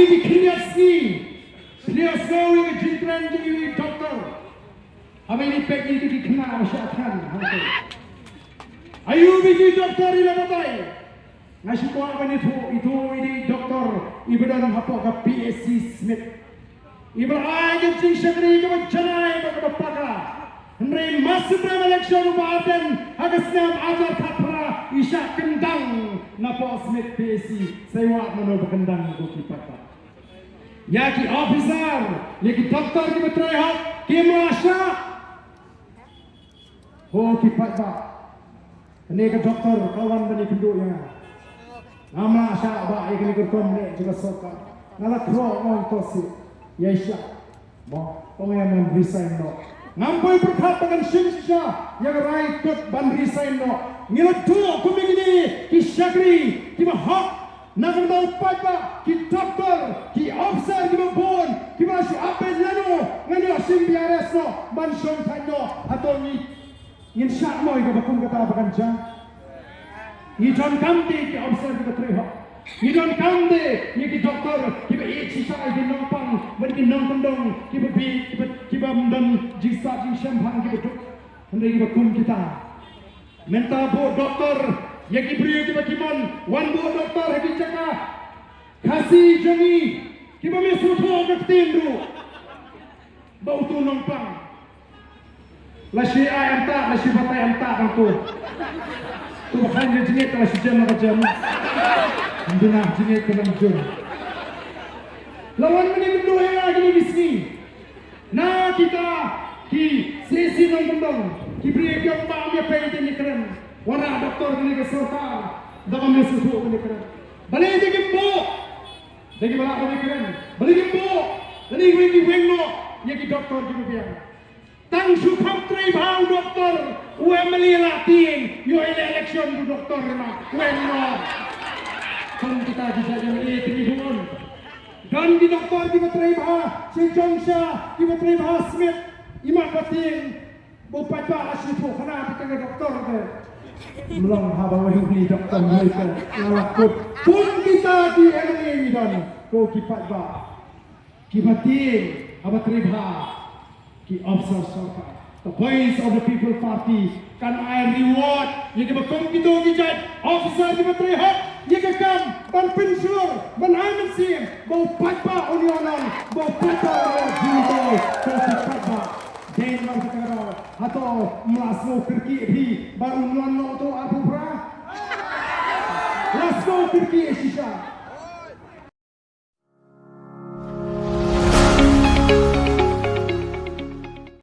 di kliaski. Kliasko yang jintran jadi doktor. Habis ni pek itu dikenal shaphang. Ayu biji doktor ini batai. Nasi kuah kan itu ini doktor ibadah apa ke PSC Smith. Ibadah aja cing syakri ke berjanai ke berpaka. Henry masuk dalam election Bah Ardent agak Sngap ajar tapra isyak kendang napa Smith PSC sewa mana berkendang ko kipata. Ya ki officer, ya ki doktor ki berterihak ki merasa. Oh kipata. Ini ke doktor kawan bani penduknya. Nama syabak yang kini kerkom juga sorkar. Nala kro on tosi. Ya isyak. Mo, pengen resign no. Ngampai berkat dengan synsya yang rai kot ban resign no. Ngilatua kumingini ki syakri ki mahak nak tahu pada ki doktor ki officer ki bon ki masih apa lano ngani asim biares no ban syong tanyo atau ni ngin syak mo ika bakum kata apakan jang. Ni John Kamde ki officer ki betrehak. Ni John Kamde ni ki doktor ki be sisa ki nompang ban ki nongkendong ki be ki bamdan jisa jing shaphang ki betuk. Hendak ki bakum kita. Minta bu doktor yang ki beri ki bakimon wan bu doktor ki caka kasih jangi ki be mesuto ke tindu. Bau tu nompang. Lasi ayam tak, lasi batai ayam tak kan tu. Tu bahkan dia jengit kalau si jam nak jam. Dengar jengit dalam jam. Lawan ini berdua yang lagi di sini. Nah kita ki sesi nong ki beri ki apa ambil pay ini keren. Warna doktor ini ke sorkar. Dalam mesusu ini keren. Balik dia gembo. Dia balak ini keren. Balik gembo. Dan ini gue wengno. Ya ki doktor ki biar. Tang sukham tray bhau doktor uemeli latin yo election du doktor na wenno kon kita bisa jadi tribun dan di doktor di tray bha si jongsha di tray bha Smith imat batin bopat ba asitu kana kita doktor ke melong haba wahi doktor mereka lakut pun kita di enemy dan ko kipat ba kibatin aba tray bha ki officer sorkar, the voice of the people party, kan I reward, ye ke bakom kita gijat, officer di betrehak, ye ke kam, ban pensur, ban aimen sim, bau patpa unionan, bau patpa junto, kosi patpa, den lang sekarang, atau melasmo kirki hi, baru nuan no to apu bra, lasmo kirki sisa.